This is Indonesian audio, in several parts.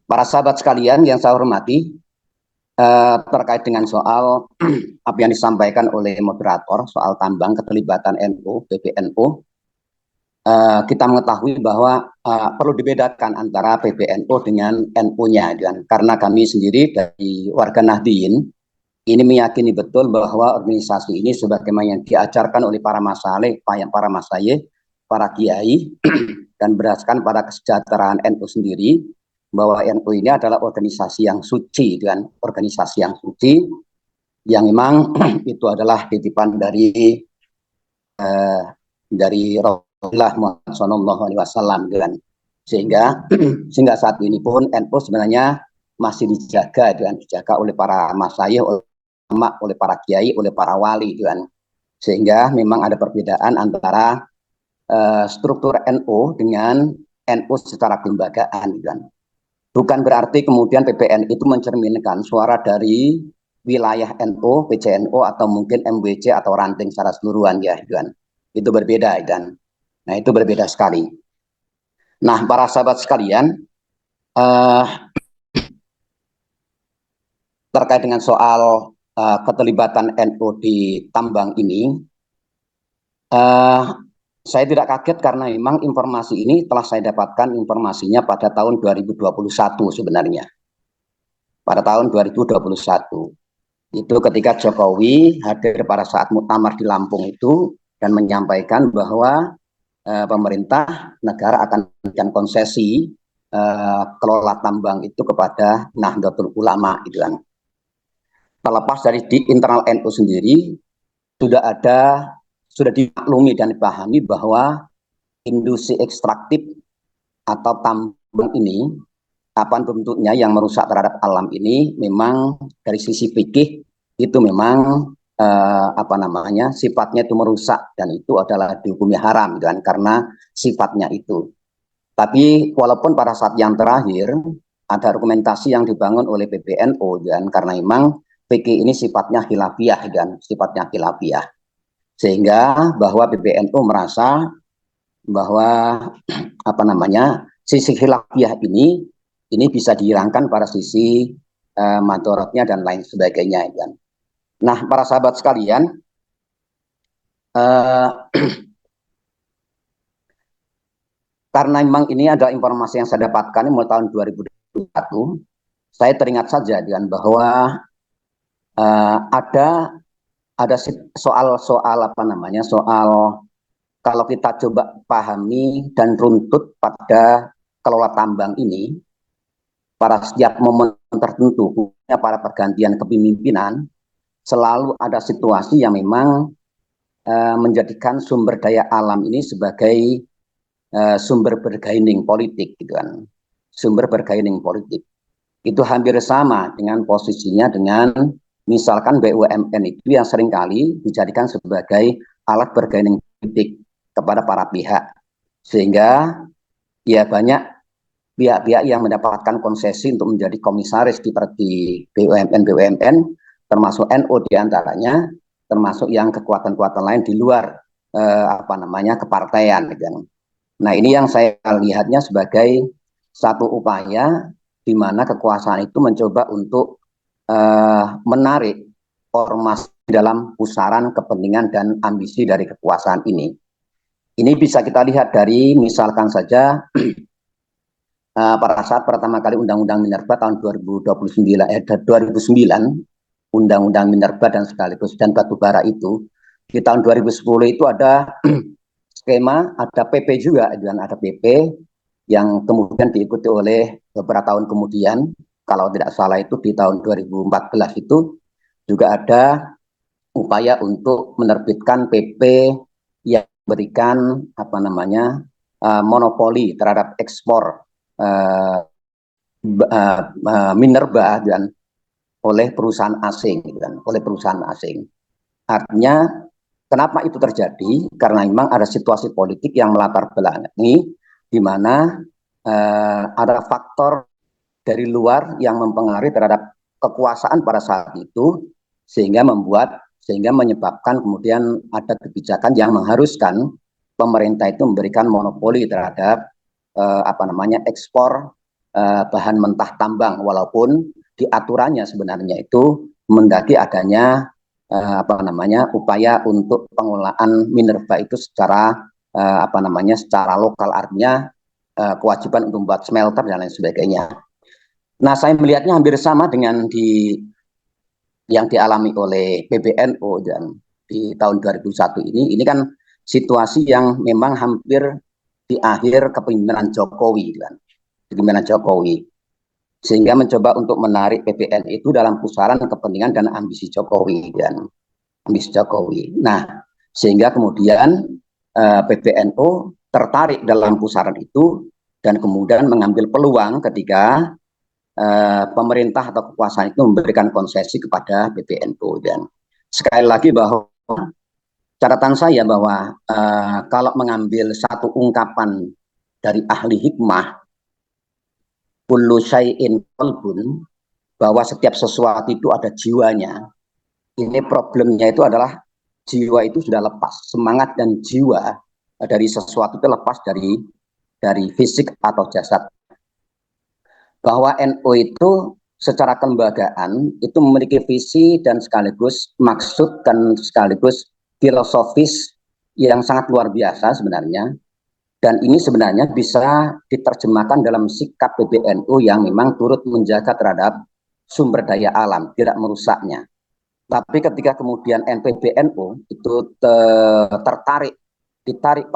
Para sahabat sekalian yang saya hormati, terkait dengan soal apa yang disampaikan oleh moderator soal tambang keterlibatan NU, PBNU, kita mengetahui bahwa perlu dibedakan antara PBNU dengan NU-nya, karena kami sendiri dari warga Nahdliyin ini meyakini betul bahwa organisasi ini sebagaimana yang diajarkan oleh para masalih, para masyayikh, para kiai, dan berdasarkan pada kesejahteraan NU sendiri, bahwa NU ini adalah organisasi yang suci, organisasi yang suci, yang memang itu adalah titipan dari Rasulullah Muhammad SAW, sehingga saat ini pun NU sebenarnya masih dijaga oleh para masyayikh, oleh para kiai, oleh para wali, sehingga memang ada perbedaan antara struktur NU dengan NU secara kelembagaan, Bukan berarti kemudian PBN itu mencerminkan suara dari wilayah NU, PCNU, atau mungkin MWC atau ranting secara keseluruhan, Itu berbeda, Nah, itu berbeda sekali. Nah, para sahabat sekalian, terkait dengan soal keterlibatan NU di tambang ini, saya tidak kaget karena memang informasi ini telah saya dapatkan informasinya pada tahun 2021 sebenarnya. Pada tahun 2021. Itu ketika Jokowi hadir pada saat muktamar di Lampung itu dan menyampaikan bahwa pemerintah negara akan memberikan konsesi kelola tambang itu kepada Nahdlatul Ulama, Terlepas dari di internal NU sendiri sudah dimaklumi dan dipahami bahwa industri ekstraktif atau tambang ini, apa bentuknya yang merusak terhadap alam ini, memang dari sisi fikih itu memang sifatnya itu merusak, dan itu adalah dihukumi haram, karena sifatnya itu. Tapi walaupun pada saat yang terakhir ada argumentasi yang dibangun oleh PBNU, karena memang fikih ini sifatnya khilafiyah, sehingga bahwa PBNU merasa bahwa sisi khilafiyah ini bisa dihilangkan pada sisi madorotnya dan lain sebagainya, Nah, para sahabat sekalian, karena memang ini ada informasi yang saya dapatkan mulai tahun 2021, saya teringat saja bahwa ada soal kalau kita coba pahami dan runtut pada kelola tambang ini, pada setiap momen tertentu, khususnya pada pergantian kepemimpinan, selalu ada situasi yang memang menjadikan sumber daya alam ini sebagai sumber bergaining politik, Sumber bergaining politik. Itu hampir sama dengan posisinya dengan misalkan BUMN itu yang seringkali dijadikan sebagai alat bergaining politik kepada para pihak, sehingga ya banyak pihak-pihak yang mendapatkan konsesi untuk menjadi komisaris di BUMN, termasuk NU diantaranya, termasuk yang kekuatan-kekuatan lain di luar kepartaian. Nah, ini yang saya lihatnya sebagai satu upaya di mana kekuasaan itu mencoba untuk menarik ormas dalam pusaran kepentingan dan ambisi dari kekuasaan ini. Ini bisa kita lihat dari misalkan saja pada saat pertama kali Undang-Undang Minerba tahun 2009, Undang-Undang Minerba dan sekaligus dan batubara itu, di tahun 2010 itu ada skema, ada PP juga, dan ada PP yang kemudian diikuti oleh beberapa tahun kemudian, kalau tidak salah itu di tahun 2014 itu juga ada upaya untuk menerbitkan PP yang memberikan monopoli terhadap ekspor minerba dan oleh perusahaan asing, Artinya kenapa itu terjadi? Karena memang ada situasi politik yang melatar belakangi, di mana ada faktor dari luar yang mempengaruhi terhadap kekuasaan pada saat itu, sehingga menyebabkan kemudian ada kebijakan yang mengharuskan pemerintah itu memberikan monopoli terhadap ekspor bahan mentah tambang, walaupun di aturannya sebenarnya itu mendaki adanya upaya untuk pengelolaan minerba itu secara secara lokal, artinya kewajiban untuk membuat smelter dan lain sebagainya. Nah, saya melihatnya hampir sama dengan yang dialami oleh PBNU dan di tahun 2001 ini kan situasi yang memang hampir di akhir kepemimpinan Jokowi kan, kepemimpinan Jokowi, sehingga mencoba untuk menarik PBNU itu dalam pusaran kepentingan dan ambisi Jokowi dan ambisi Jokowi. Nah, sehingga kemudian PBNU tertarik dalam pusaran itu dan kemudian mengambil peluang ketika pemerintah atau kekuasaan itu memberikan konsesi kepada PBNU. Dan sekali lagi bahwa catatan saya bahwa kalau mengambil satu ungkapan dari ahli hikmah, kullu syai'in qalbun, bahwa setiap sesuatu itu ada jiwanya. Ini problemnya itu adalah jiwa itu sudah lepas, semangat dan jiwa dari sesuatu itu lepas dari fisik atau jasad. Bahwa NU itu secara kelembagaan itu memiliki visi dan sekaligus maksud dan sekaligus filosofis yang sangat luar biasa sebenarnya. Dan ini sebenarnya bisa diterjemahkan dalam sikap PBNU yang memang turut menjaga terhadap sumber daya alam, tidak merusaknya. Tapi ketika kemudian PBNU itu ditarik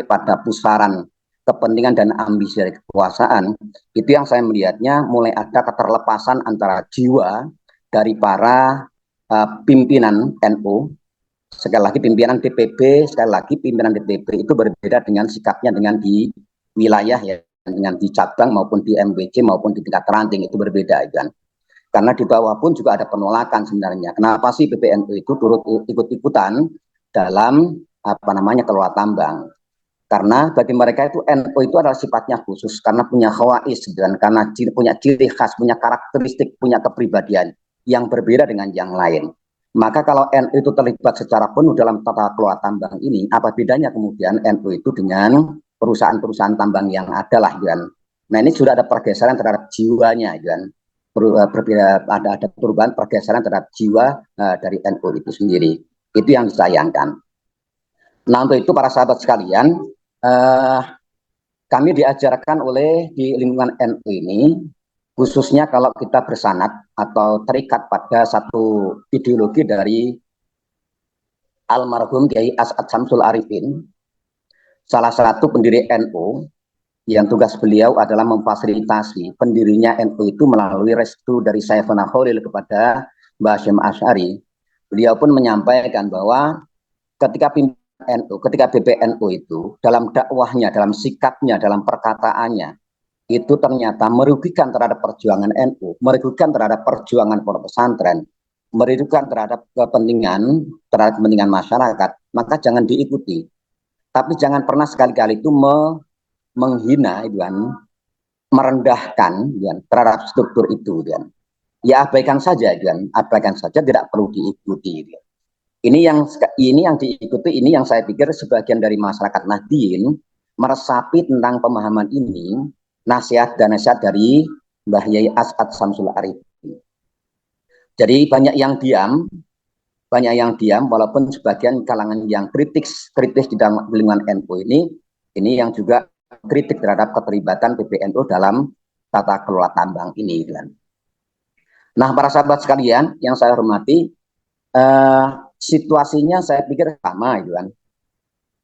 pada pusaran kepentingan dan ambisi dari kekuasaan, itu yang saya melihatnya mulai ada keterlepasan antara jiwa dari para pimpinan NU. Sekali lagi pimpinan DPB, sekali lagi pimpinan DPB itu berbeda dengan sikapnya dengan di wilayah ya, dengan di cabang maupun di MWC maupun di tingkat ranting itu berbeda kan. Karena di bawah pun juga ada penolakan sebenarnya. Kenapa sih PBNU itu turut ikut-ikutan dalam kelola tambang? Karena bagi mereka itu NU itu adalah sifatnya khusus karena punya khawais dan karena punya ciri khas, punya karakteristik, punya kepribadian yang berbeda dengan yang lain. Maka kalau NU itu terlibat secara penuh dalam tata kelola tambang ini, apa bedanya kemudian NU itu dengan perusahaan-perusahaan tambang yang ada lah kan? Nah, ini sudah ada pergeseran terhadap jiwanya kan? Ada perubahan pergeseran terhadap jiwa dari NU itu sendiri. Itu yang disayangkan. Nah, untuk itu para sahabat sekalian, kami diajarkan di lingkungan NU ini, khususnya kalau kita bersanad atau terikat pada satu ideologi dari almarhum Kiai As'ad Syamsul Arifin, salah satu pendiri NU, yang tugas beliau adalah memfasilitasi pendirinya NU itu melalui restu dari Sayyidina Khalil kepada Mbah Hasyim Asy'ari. Beliau pun menyampaikan bahwa ketika ketika PBNU itu dalam dakwahnya, dalam sikapnya, dalam perkataannya itu ternyata merugikan terhadap perjuangan NU, merugikan terhadap perjuangan pondok pesantren, merugikan terhadap kepentingan masyarakat, maka jangan diikuti. Tapi jangan pernah sekali-kali itu menghina kan, merendahkan kan, terhadap struktur itu kan. Ya abaikan saja kan, abaikan saja, tidak perlu diikuti kan. Ini yang diikuti, ini yang saya pikir sebagian dari masyarakat Nahdien meresapi tentang pemahaman ini, nasihat dan nasihat dari Mbah Yai As'ad Syamsul Arifin. Jadi banyak yang diam walaupun sebagian kalangan yang kritis di dalam lingkungan NU ini yang juga kritik terhadap keterlibatan PBNU dalam tata kelola tambang ini kan. Nah, para sahabat sekalian yang saya hormati, situasinya saya pikir sama kan,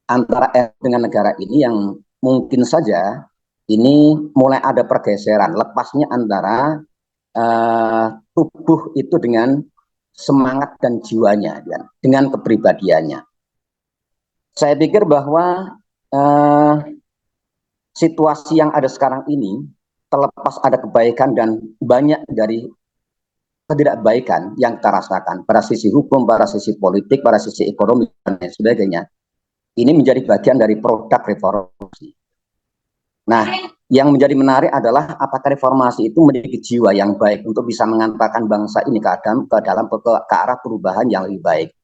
antara dengan negara ini yang mungkin saja ini mulai ada pergeseran, lepasnya antara tubuh itu dengan semangat dan jiwanya kan, dengan kepribadiannya. Saya pikir bahwa situasi yang ada sekarang ini, terlepas ada kebaikan dan banyak dari ketidakbaikan yang kita rasakan pada sisi hukum, pada sisi politik, pada sisi ekonomi dan lain sebagainya, ini menjadi bagian dari produk reformasi. Nah, yang menjadi menarik adalah apakah reformasi itu memiliki jiwa yang baik untuk bisa mengantarkan bangsa ini ke arah perubahan yang lebih baik.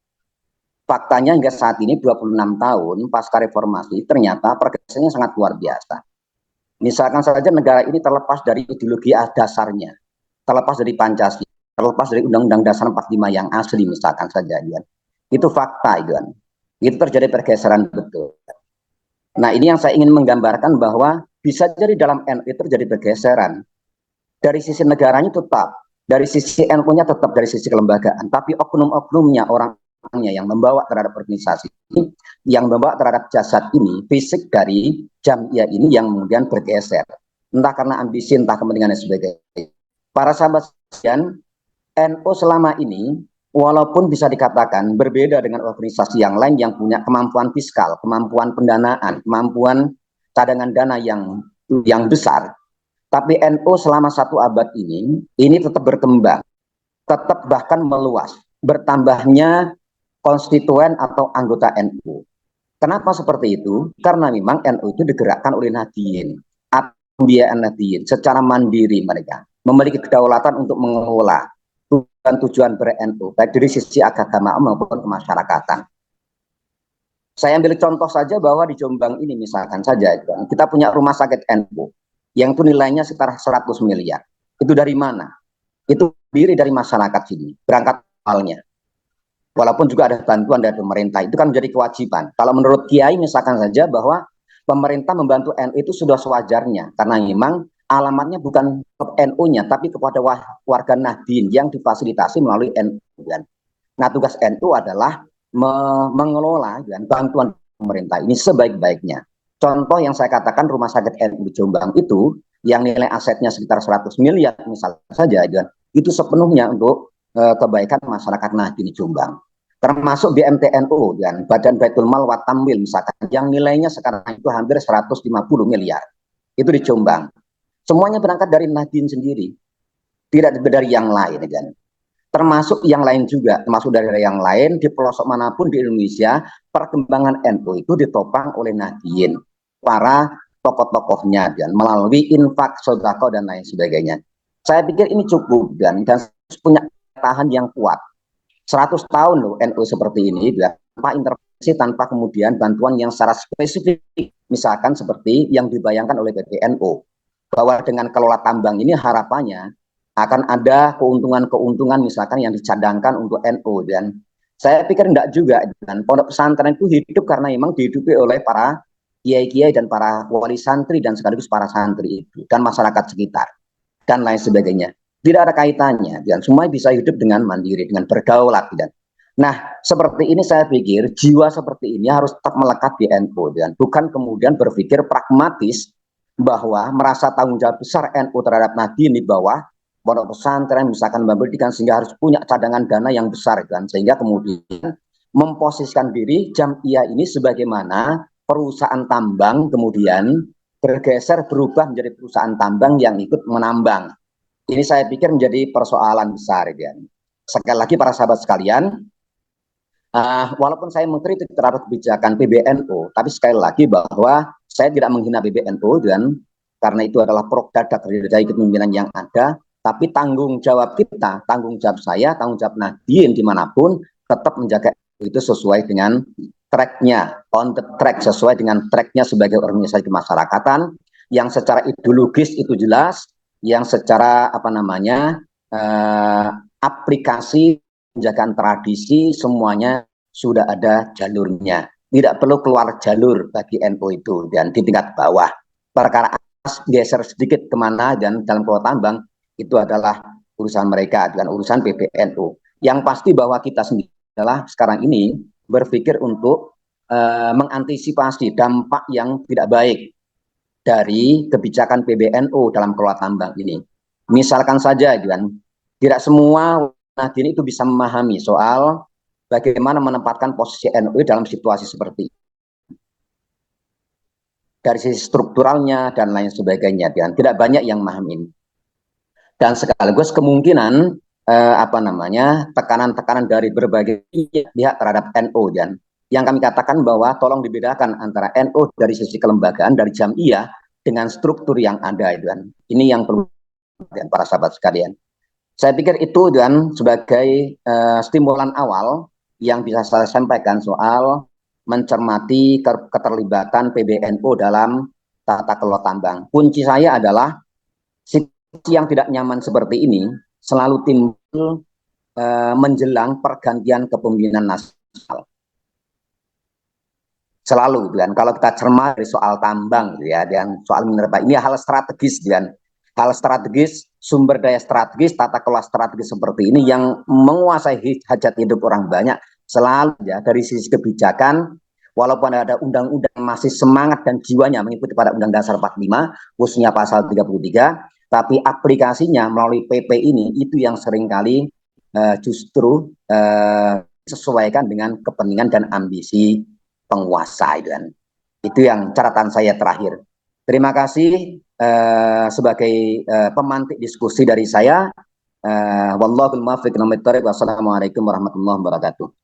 Faktanya hingga saat ini 26 tahun pasca reformasi ternyata pergeserannya sangat luar biasa. Misalkan saja negara ini terlepas dari ideologi dasarnya, terlepas dari Pancasila, terlepas dari Undang-Undang Dasar 45 yang asli misalkan saja, kan. Itu fakta, kan. Itu terjadi pergeseran betul. Nah, ini yang saya ingin menggambarkan bahwa bisa jadi dalam NU itu terjadi pergeseran. Dari sisi negaranya tetap, dari sisi NU-nya tetap, dari sisi kelembagaan, tapi oknum-oknumnya, orangnya yang membawa terhadap organisasi ini, yang membawa terhadap jasad ini, fisik dari Jamiyah ini yang kemudian bergeser. Entah karena ambisi, entah kepentingan dan sebagainya. Para sahabat sekalian, NU selama ini walaupun bisa dikatakan berbeda dengan organisasi yang lain yang punya kemampuan fiskal, kemampuan pendanaan, kemampuan cadangan dana yang besar, tapi NU selama 1 abad ini tetap berkembang, tetap bahkan meluas, bertambahnya konstituen atau anggota NU. Kenapa seperti itu? Karena memang NU itu digerakkan oleh Nahdien, atau pembiayaan Nahdien, secara mandiri mereka memiliki kedaulatan untuk mengelola tujuan ber-NU, baik dari sisi agama maupun kemasyarakatan. Saya ambil contoh saja bahwa di Jombang ini misalkan saja, kita punya rumah sakit NU, yang itu nilainya sekitar 100 miliar. Itu dari mana? Itu diri dari masyarakat sini, berangkat awalnya. Walaupun juga ada bantuan dari pemerintah, itu kan menjadi kewajiban. Kalau menurut Kiai misalkan saja bahwa pemerintah membantu NU itu sudah sewajarnya, karena memang alamatnya bukan NU-nya, tapi kepada warga Nahdien yang difasilitasi melalui NU. Nah, tugas NU adalah mengelola bantuan pemerintah ini sebaik-baiknya. Contoh yang saya katakan rumah sakit NU Jombang itu, yang nilai asetnya sekitar 100 miliar misalnya saja, itu sepenuhnya untuk kebaikan masyarakat Nahdien Jombang. Termasuk BMTNU, Badan Baitul Mal wa Tamwil misalkan, yang nilainya sekarang itu hampir 150 miliar. Itu di Jombang. Semuanya berangkat dari Nahdien sendiri, tidak dari yang lain, kan. Termasuk yang lain juga, termasuk dari yang lain di pelosok manapun di Indonesia, perkembangan NU itu ditopang oleh Nahdien, para tokoh-tokohnya, dan melalui infak, sodako dan lain sebagainya. Saya pikir ini cukup dan punya tahan yang kuat. 100 tahun loh NU seperti ini, tanpa intervensi, tanpa kemudian bantuan yang secara spesifik, misalkan seperti yang dibayangkan oleh PBNU, bahwa dengan kelola tambang ini harapannya akan ada keuntungan-keuntungan misalkan yang dicadangkan untuk NU, dan saya pikir enggak juga, dan pondok pesantren itu hidup karena memang dihidupi oleh para kiai-kiai dan para wali santri dan sekaligus para santri itu dan masyarakat sekitar dan lain sebagainya. Tidak ada kaitannya, dan semua bisa hidup dengan mandiri, dengan berdaulat. Dan nah, seperti ini saya pikir jiwa seperti ini harus tetap melekat di NU, dan bukan kemudian berpikir pragmatis bahwa merasa tanggung jawab besar NU terhadap Nahdien di bawah pondok pesantren misalkan memberikan, sehingga harus punya cadangan dana yang besar, kan, sehingga kemudian memposisikan diri Jamiyah ini sebagaimana perusahaan tambang kemudian bergeser berubah menjadi perusahaan tambang yang ikut menambang. Ini saya pikir menjadi persoalan besar, kan. Sekali lagi para sahabat sekalian, walaupun saya mengkritik terhadap kebijakan PBNU, tapi sekali lagi bahwa saya tidak menghina PBNU, dan karena itu adalah prokdadak dari kepemimpinan yang ada, tapi tanggung jawab kita, tanggung jawab saya, tanggung jawab Nahdien dimanapun, tetap menjaga itu sesuai dengan tracknya, on the track, sesuai dengan tracknya sebagai organisasi kemasyarakatan, yang secara ideologis itu jelas, yang secara aplikasi penjagaan tradisi semuanya sudah ada jalurnya. Tidak perlu keluar jalur bagi NU itu, dan di tingkat bawah perkara geser sedikit kemana dan dalam kelola tambang itu adalah urusan mereka, dengan urusan PBNU. Yang pasti bahwa kita sendiri adalah sekarang ini berpikir untuk mengantisipasi dampak yang tidak baik dari kebijakan PBNU dalam kelola tambang ini. Misalkan saja, kan, tidak semua Nahdien itu bisa memahami soal bagaimana menempatkan posisi NU dalam situasi seperti ini, dari sisi strukturalnya dan lain sebagainya, dan tidak banyak yang memahami. Dan sekaligus kemungkinan tekanan-tekanan dari berbagai pihak terhadap NU, dan yang kami katakan bahwa tolong dibedakan antara NU dari sisi kelembagaan, dari Jamiyah, dengan struktur yang ada, dan ini yang perlu dan para sahabat sekalian. Saya pikir itu, dan sebagai stimulan awal yang bisa saya sampaikan soal mencermati keterlibatan PBNU dalam tata kelola tambang. Kunci saya adalah situasi yang tidak nyaman seperti ini selalu timbul menjelang pergantian kepemimpinan nasional. Selalu gitu kan. Kalau kita cermat dari soal tambang gitu ya, dan soal minerba ini hal strategis gitu kan. Hal strategis, sumber daya strategis, tata kelola strategis seperti ini yang menguasai hajat hidup orang banyak selalu ya dari sisi kebijakan. Walaupun ada undang-undang masih semangat dan jiwanya mengikuti pada Undang Dasar 45, khususnya pasal 33, tapi aplikasinya melalui PP ini itu yang seringkali justru sesuaikan dengan kepentingan dan ambisi penguasa itu kan. Itu yang catatan saya terakhir. Terima kasih sebagai pemantik diskusi dari saya. Wallahul muwaffiq. Wassalamualaikum warahmatullahi wabarakatuh.